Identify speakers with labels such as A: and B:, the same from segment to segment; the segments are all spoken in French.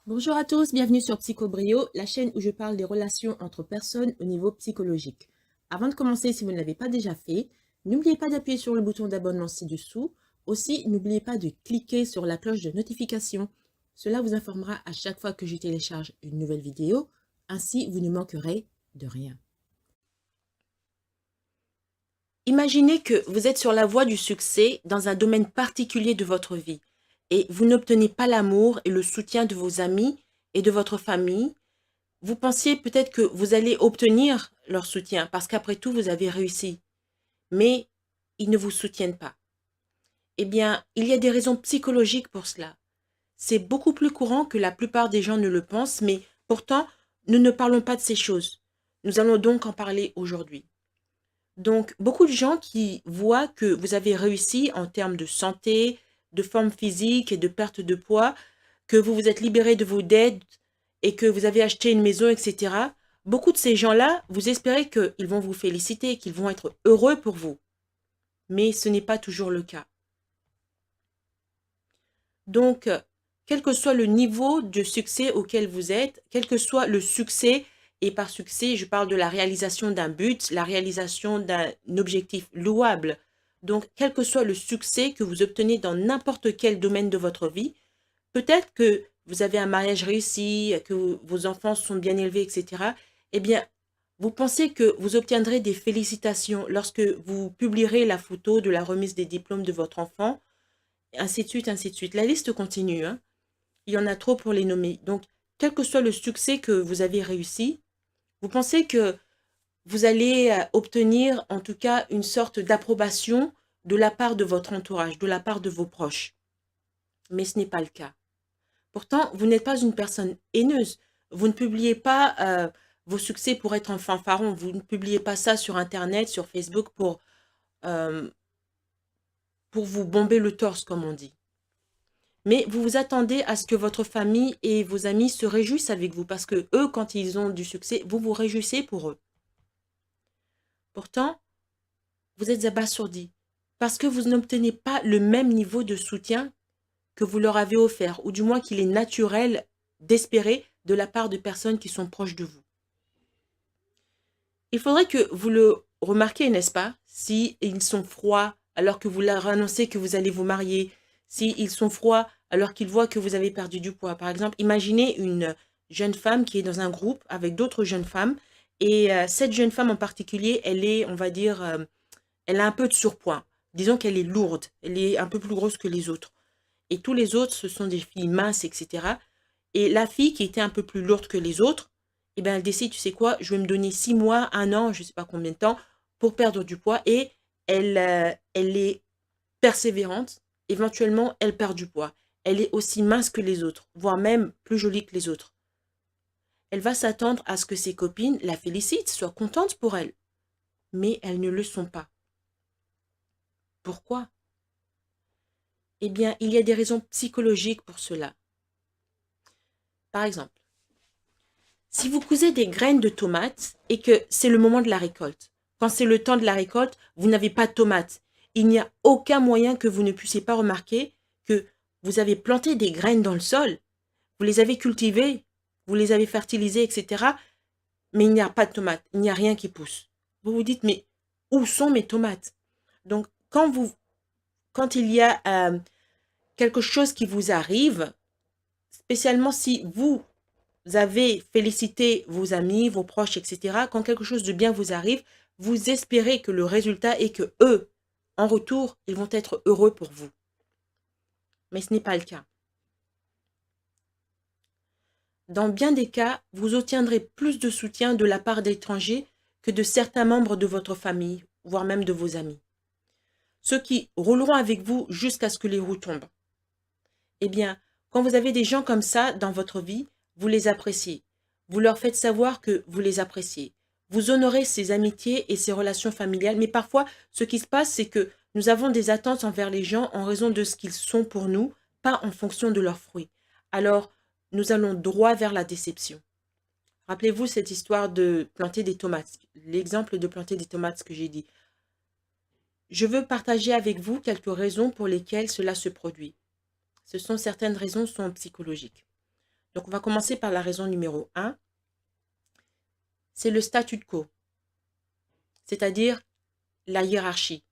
A: Bonjour à tous, bienvenue sur Psychobrio, la chaîne où je parle des relations entre personnes au niveau psychologique. Avant de commencer, si vous ne l'avez pas déjà fait, n'oubliez pas d'appuyer sur le bouton d'abonnement ci-dessous. Aussi, n'oubliez pas de cliquer sur la cloche de notification. Cela vous informera à chaque fois que je télécharge une nouvelle vidéo. Ainsi, vous ne manquerez de rien. Imaginez que vous êtes sur la voie du succès dans un domaine particulier de votre vie et vous n'obtenez pas l'amour et le soutien de vos amis et de votre famille. Vous pensiez peut-être que vous allez obtenir leur soutien parce qu'après tout, vous avez réussi, mais ils ne vous soutiennent pas. Eh bien, il y a des raisons psychologiques pour cela. C'est beaucoup plus courant que la plupart des gens ne le pensent, mais pourtant, nous ne parlons pas de ces choses. Nous allons donc en parler aujourd'hui. Donc, beaucoup de gens qui voient que vous avez réussi en termes de santé, de forme physique et de perte de poids, que vous vous êtes libéré de vos dettes et que vous avez acheté une maison, etc. Beaucoup de ces gens-là, vous espérez qu'ils vont vous féliciter, qu'ils vont être heureux pour vous. Mais ce n'est pas toujours le cas. Donc, quel que soit le niveau de succès auquel vous êtes, quel que soit le succès, et par succès, je parle de la réalisation d'un but, la réalisation d'un objectif louable. Donc, quel que soit le succès que vous obtenez dans n'importe quel domaine de votre vie, peut-être que vous avez un mariage réussi, que vos enfants sont bien élevés, etc. Eh bien, vous pensez que vous obtiendrez des félicitations lorsque vous publierez la photo de la remise des diplômes de votre enfant, ainsi de suite, ainsi de suite. La liste continue, hein. Il y en a trop pour les nommer. Donc, quel que soit le succès que vous avez réussi, vous pensez que vous allez obtenir en tout cas une sorte d'approbation de la part de votre entourage, de la part de vos proches. Mais ce n'est pas le cas. Pourtant, vous n'êtes pas une personne haineuse. Vous ne publiez pas vos succès pour être un fanfaron. Vous ne publiez pas ça sur Internet, sur Facebook euh, pour vous bomber le torse, comme on dit. Mais vous vous attendez à ce que votre famille et vos amis se réjouissent avec vous parce que eux, quand ils ont du succès, vous vous réjouissez pour eux. Pourtant, vous êtes abasourdi parce que vous n'obtenez pas le même niveau de soutien que vous leur avez offert, ou du moins qu'il est naturel d'espérer de la part de personnes qui sont proches de vous. Il faudrait que vous le remarquiez, n'est-ce pas? Si ils sont froids alors que vous leur annoncez que vous allez vous marier, si ils sont froids alors qu'ils voient que vous avez perdu du poids. Par exemple, imaginez une jeune femme qui est dans un groupe avec d'autres jeunes femmes et cette jeune femme en particulier, elle est, on va dire, elle a un peu de surpoids. Disons qu'elle est lourde, elle est un peu plus grosse que les autres. Et tous les autres, ce sont des filles minces, etc. Et la fille qui était un peu plus lourde que les autres, eh ben, elle décide, tu sais quoi, je vais me donner 6 mois, un an, je ne sais pas combien de temps, pour perdre du poids. Et elle est persévérante. Éventuellement, elle perd du poids. Elle est aussi mince que les autres, voire même plus jolie que les autres. Elle va s'attendre à ce que ses copines la félicitent, soient contentes pour elle. Mais elles ne le sont pas. Pourquoi? Eh bien, il y a des raisons psychologiques pour cela. Par exemple, si vous cousez des graines de tomates et que c'est le moment de la récolte, quand c'est le temps de la récolte, vous n'avez pas de tomates. Il n'y a aucun moyen que vous ne puissiez pas remarquer que vous avez planté des graines dans le sol, vous les avez cultivées, vous les avez fertilisées, etc. Mais il n'y a pas de tomates, il n'y a rien qui pousse. Vous vous dites, mais où sont mes tomates? Donc, quand il y a quelque chose qui vous arrive, spécialement si vous avez félicité vos amis, vos proches, etc., quand quelque chose de bien vous arrive, vous espérez que le résultat est que eux, en retour, ils vont être heureux pour vous. Mais ce n'est pas le cas. Dans bien des cas, vous obtiendrez plus de soutien de la part d'étrangers que de certains membres de votre famille, voire même de vos amis. Ceux qui rouleront avec vous jusqu'à ce que les roues tombent. Eh bien, quand vous avez des gens comme ça dans votre vie, vous les appréciez. Vous leur faites savoir que vous les appréciez. Vous honorez ces amitiés et ces relations familiales, mais parfois, ce qui se passe, c'est que nous avons des attentes envers les gens en raison de ce qu'ils sont pour nous, pas en fonction de leurs fruits. Alors, nous allons droit vers la déception. Rappelez-vous cette histoire de planter des tomates, l'exemple de planter des tomates que j'ai dit. Je veux partager avec vous quelques raisons pour lesquelles cela se produit. Certaines raisons sont psychologiques. Donc, on va commencer par la raison numéro 1. C'est le statu quo, c'est-à-dire la hiérarchie.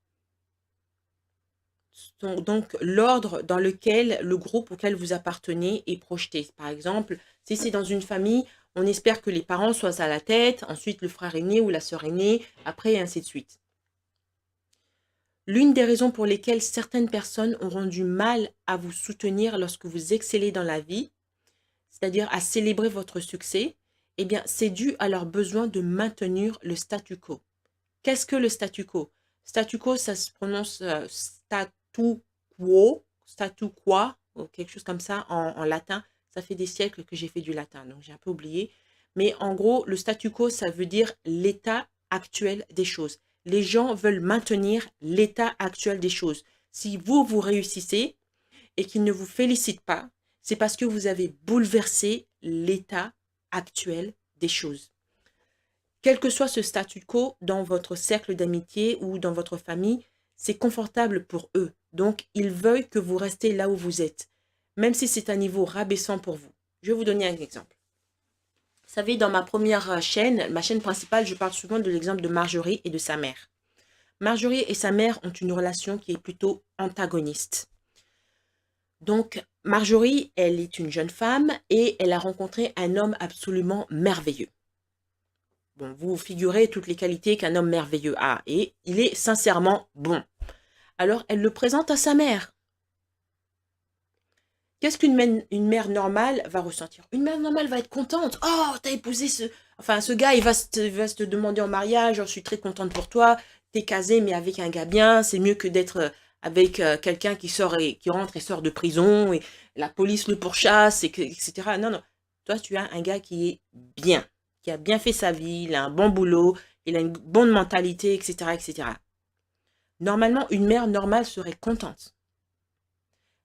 A: Donc, l'ordre dans lequel le groupe auquel vous appartenez est projeté. Par exemple, si c'est dans une famille, on espère que les parents soient à la tête, ensuite le frère aîné ou la sœur aînée, après et ainsi de suite. L'une des raisons pour lesquelles certaines personnes auront du mal à vous soutenir lorsque vous excellez dans la vie, c'est-à-dire à célébrer votre succès, eh bien, c'est dû à leur besoin de maintenir le statu quo. Qu'est-ce que le statu quo? Statu quo, ça se prononce statu quo, ou quelque chose comme ça en latin. Ça fait des siècles que j'ai fait du latin, donc j'ai un peu oublié. Mais en gros, le statu quo, ça veut dire l'état actuel des choses. Les gens veulent maintenir l'état actuel des choses. Si vous, vous réussissez et qu'ils ne vous félicitent pas, c'est parce que vous avez bouleversé l'état actuel des choses. Quel que soit ce statu quo dans votre cercle d'amitié ou dans votre famille, c'est confortable pour eux. Donc, ils veulent que vous restez là où vous êtes, même si c'est un niveau rabaissant pour vous. Je vais vous donner un exemple. Vous savez, dans ma première chaîne, ma chaîne principale, je parle souvent de l'exemple de Marjorie et de sa mère. Marjorie et sa mère ont une relation qui est plutôt antagoniste. Donc, Marjorie, elle est une jeune femme et elle a rencontré un homme absolument merveilleux. Bon, vous figurez toutes les qualités qu'un homme merveilleux a et il est sincèrement bon. Alors, elle le présente à sa mère. Qu'est-ce qu'une mère normale va ressentir? Une mère normale va être contente. Oh, t'as épousé ce gars, il va te demander en mariage. Je suis très contente pour toi. T'es casé, mais avec un gars bien. C'est mieux que d'être avec quelqu'un qui rentre et sort de prison et la police le pourchasse, etc. Non, non. Toi, tu as un gars qui est bien, qui a bien fait sa vie, il a un bon boulot, il a une bonne mentalité, etc., etc. Normalement, une mère normale serait contente.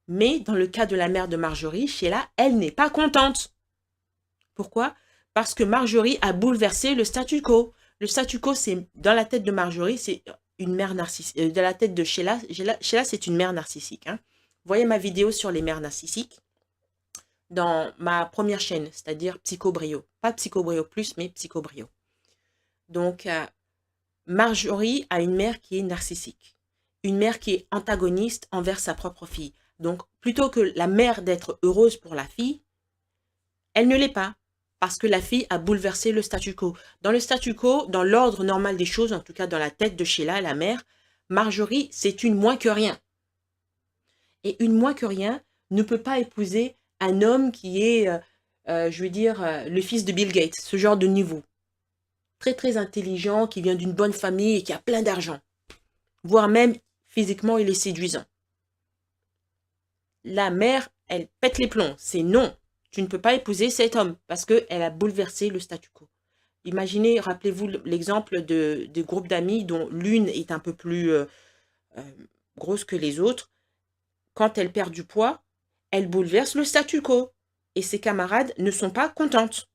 A: Mais dans le cas de la mère de Marjorie, Sheila, elle n'est pas contente. Pourquoi? Parce que Marjorie a bouleversé le statu quo. Le statu quo, c'est dans la tête de Marjorie, c'est une mère narcissique. Dans la tête de Sheila, Sheila c'est une mère narcissique. Hein. Vous voyez ma vidéo sur les mères narcissiques dans ma première chaîne, c'est-à-dire Psychobrio. Pas Psychobrio plus, mais Psychobrio. Donc, Marjorie a une mère qui est narcissique. Une mère qui est antagoniste envers sa propre fille. Donc, plutôt que la mère d'être heureuse pour la fille, elle ne l'est pas. Parce que la fille a bouleversé le statu quo. Dans le statu quo, dans l'ordre normal des choses, en tout cas dans la tête de Sheila, la mère, Marjorie, c'est une moins que rien. Et une moins que rien ne peut pas épouser un homme qui est, je veux dire, le fils de Bill Gates, ce genre de niveau. Très, très intelligent, qui vient d'une bonne famille et qui a plein d'argent. Voire même, physiquement, il est séduisant. La mère, elle pète les plombs. C'est non. Tu ne peux pas épouser cet homme parce qu'elle a bouleversé le statu quo. Imaginez, rappelez-vous l'exemple de groupes d'amis dont l'une est un peu plus grosse que les autres. Quand elle perd du poids, elle bouleverse le statu quo. Et ses camarades ne sont pas contentes.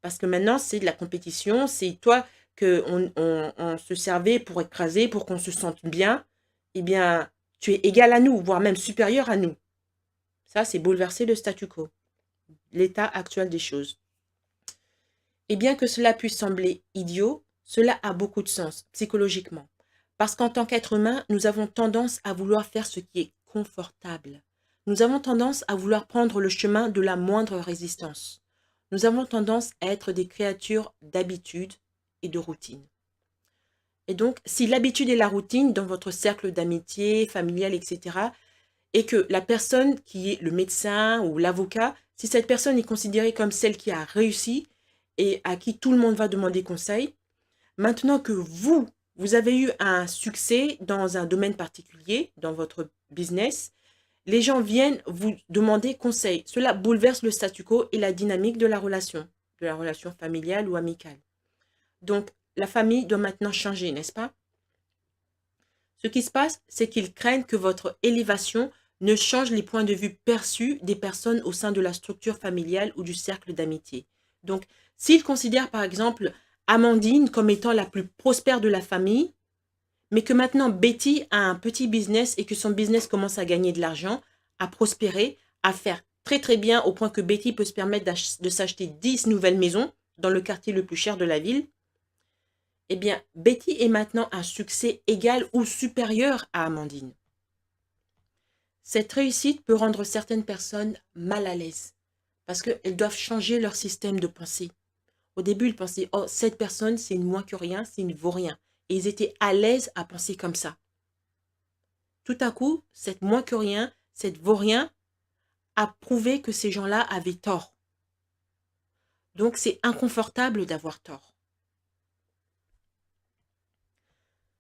A: Parce que maintenant, c'est de la compétition. C'est toi qu'on on se servait pour écraser, pour qu'on se sente bien. Eh bien, tu es égal à nous, voire même supérieur à nous. Ça, c'est bouleverser le statu quo, l'état actuel des choses. Et bien que cela puisse sembler idiot, cela a beaucoup de sens psychologiquement. Parce qu'en tant qu'être humain, nous avons tendance à vouloir faire ce qui est confortable. Nous avons tendance à vouloir prendre le chemin de la moindre résistance. Nous avons tendance à être des créatures d'habitude et de routine. Et donc, si l'habitude et la routine dans votre cercle d'amitié, familial, etc., et que la personne qui est le médecin ou l'avocat, si cette personne est considérée comme celle qui a réussi et à qui tout le monde va demander conseil, maintenant que vous avez eu un succès dans un domaine particulier, dans votre business, les gens viennent vous demander conseil. Cela bouleverse le statu quo et la dynamique de la relation familiale ou amicale. Donc, la famille doit maintenant changer, n'est-ce pas? Ce qui se passe, c'est qu'ils craignent que votre élévation ne change les points de vue perçus des personnes au sein de la structure familiale ou du cercle d'amitié. Donc, s'ils considèrent par exemple Amandine comme étant la plus prospère de la famille, mais que maintenant Betty a un petit business et que son business commence à gagner de l'argent, à prospérer, à faire très très bien au point que Betty peut se permettre de s'acheter 10 nouvelles maisons dans le quartier le plus cher de la ville, eh bien, Betty est maintenant un succès égal ou supérieur à Amandine. Cette réussite peut rendre certaines personnes mal à l'aise parce qu'elles doivent changer leur système de pensée. Au début, ils pensaient, oh, cette personne, c'est une moins que rien, c'est une vaut rien. Et ils étaient à l'aise à penser comme ça. Tout à coup, cette moins que rien, cette vaut rien, a prouvé que ces gens-là avaient tort. Donc, c'est inconfortable d'avoir tort.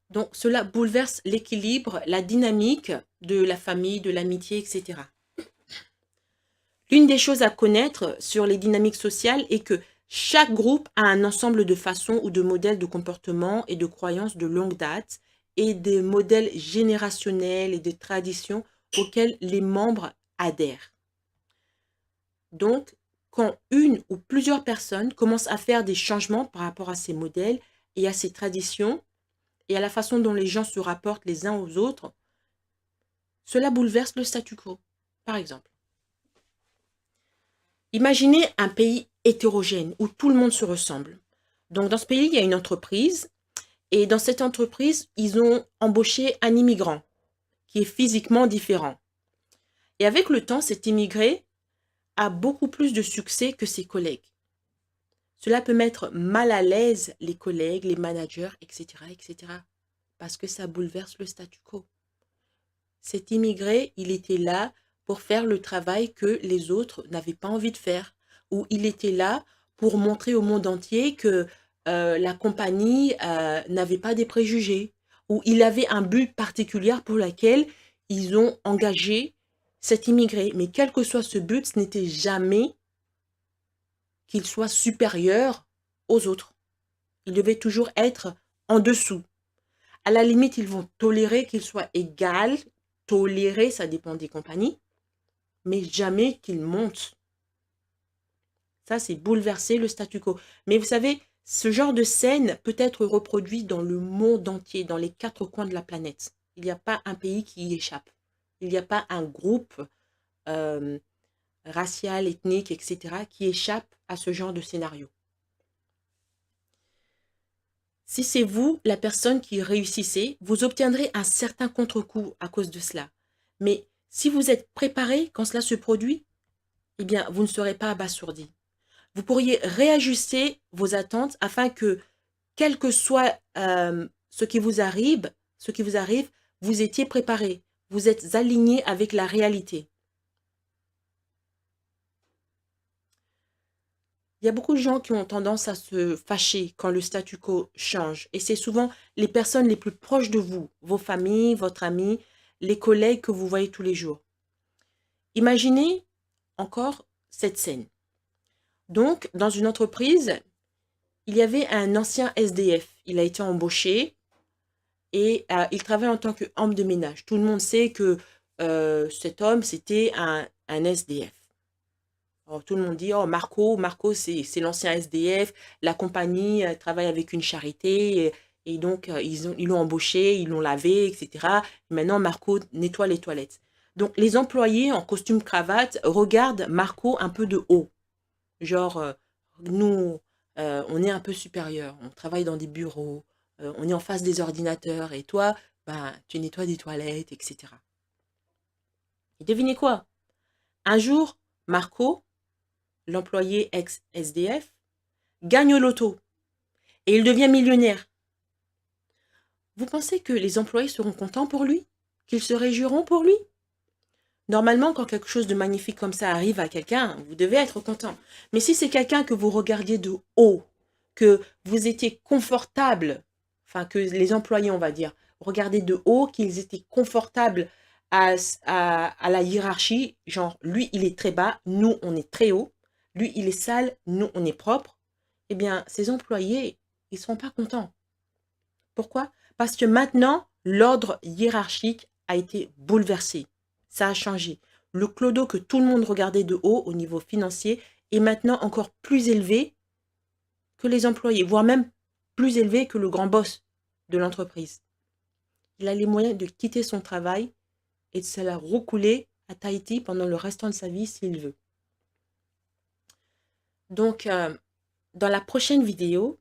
A: Donc, cela bouleverse l'équilibre, la dynamique de la famille, de l'amitié, etc. L'une des choses à connaître sur les dynamiques sociales est que chaque groupe a un ensemble de façons ou de modèles de comportement et de croyances de longue date et des modèles générationnels et des traditions auxquels les membres adhèrent. Donc, quand une ou plusieurs personnes commencent à faire des changements par rapport à ces modèles et à ces traditions et à la façon dont les gens se rapportent les uns aux autres, cela bouleverse le statu quo. Par exemple, imaginez un pays hétérogène où tout le monde se ressemble. Donc, dans ce pays, il y a une entreprise et dans cette entreprise, ils ont embauché un immigrant qui est physiquement différent. Et avec le temps, cet immigré a beaucoup plus de succès que ses collègues. Cela peut mettre mal à l'aise les collègues, les managers, etc., etc. Parce que ça bouleverse le statu quo. Cet immigré, il était là pour faire le travail que les autres n'avaient pas envie de faire. Ou il était là pour montrer au monde entier que la compagnie n'avait pas des préjugés. Ou il avait un but particulier pour lequel ils ont engagé cet immigré. Mais quel que soit ce but, ce n'était jamais qu'il soit supérieur aux autres. Il devait toujours être en dessous. À la limite, ils vont tolérer qu'il soit égal. Tolérer, ça dépend des compagnies, mais jamais qu'il monte. Ça, c'est bouleverser le statu quo. Mais vous savez, ce genre de scène peut être reproduit dans le monde entier, dans les 4 coins de la planète. Il n'y a pas un pays qui y échappe. Il n'y a pas un groupe euh, racial, ethnique, etc., qui échappe à ce genre de scénario. Si c'est vous, la personne qui réussissez, vous obtiendrez un certain contre-coup à cause de cela. Mais si vous êtes préparé quand cela se produit, eh bien, vous ne serez pas abasourdi. Vous pourriez réajuster vos attentes afin que, quel que soit ce qui vous arrive, vous étiez préparé. Vous êtes aligné avec la réalité. Il y a beaucoup de gens qui ont tendance à se fâcher quand le statu quo change. Et c'est souvent les personnes les plus proches de vous, vos familles, votre ami, les collègues que vous voyez tous les jours. Imaginez encore cette scène. Donc, dans une entreprise, il y avait un ancien SDF. Il a été embauché et il travaille en tant qu'homme de ménage. Tout le monde sait que cet homme, c'était un SDF. Alors, tout le monde dit, oh, Marco, c'est l'ancien SDF, la compagnie travaille avec une charité, et donc ils l'ont embauché, ils l'ont lavé, etc. Et maintenant, Marco nettoie les toilettes. Donc, les employés en costume cravate regardent Marco un peu de haut. Genre, nous, on est un peu supérieur, on travaille dans des bureaux, on est en face des ordinateurs, et toi, ben, tu nettoies des toilettes, etc. Et devinez quoi? Un jour, Marco, l'employé ex-SDF, gagne au loto et il devient millionnaire. Vous pensez que les employés seront contents pour lui? Qu'ils se réjouiront pour lui? Normalement, quand quelque chose de magnifique comme ça arrive à quelqu'un, vous devez être content. Mais si c'est quelqu'un que vous regardiez de haut, que vous étiez confortable, enfin que les employés, on va dire, regardaient de haut, qu'ils étaient confortables à la hiérarchie, genre lui, il est très bas, nous, on est très haut, lui, il est sale, nous, on est propre, eh bien, ces employés, ils ne seront pas contents. Pourquoi? Parce que maintenant, l'ordre hiérarchique a été bouleversé. Ça a changé. Le clodo que tout le monde regardait de haut au niveau financier est maintenant encore plus élevé que les employés, voire même plus élevé que le grand boss de l'entreprise. Il a les moyens de quitter son travail et de se la roucouler à Tahiti pendant le restant de sa vie s'il veut. Donc, dans la prochaine vidéo,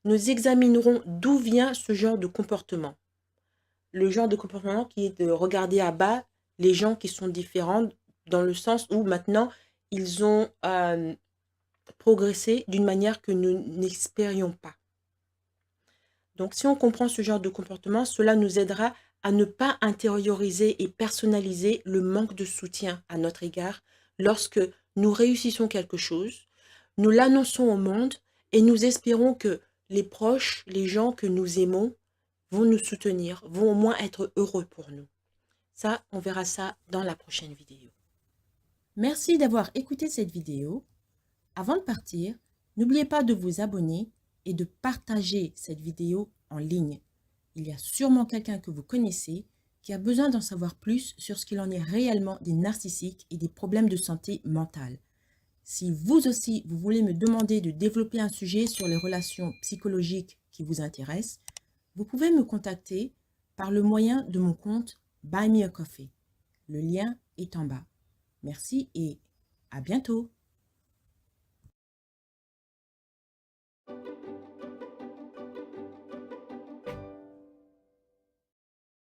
A: nous examinerons d'où vient ce genre de comportement. Le genre de comportement qui est de regarder à bas les gens qui sont différents dans le sens où maintenant ils ont progressé d'une manière que nous n'espérions pas. Donc si on comprend ce genre de comportement, cela nous aidera à ne pas intérioriser et personnaliser le manque de soutien à notre égard lorsque nous réussissons quelque chose, nous l'annonçons au monde et nous espérons que les proches, les gens que nous aimons, vont nous soutenir, vont au moins être heureux pour nous. Ça, on verra ça dans la prochaine vidéo. Merci d'avoir écouté cette vidéo. Avant de partir, n'oubliez pas de vous abonner et de partager cette vidéo en ligne. Il y a sûrement quelqu'un que vous connaissez qui a besoin d'en savoir plus sur ce qu'il en est réellement des narcissiques et des problèmes de santé mentale. Si vous aussi, vous voulez me demander de développer un sujet sur les relations psychologiques qui vous intéressent, vous pouvez me contacter par le moyen de mon compte Buy Me a Coffee. Le lien est en bas. Merci et à bientôt!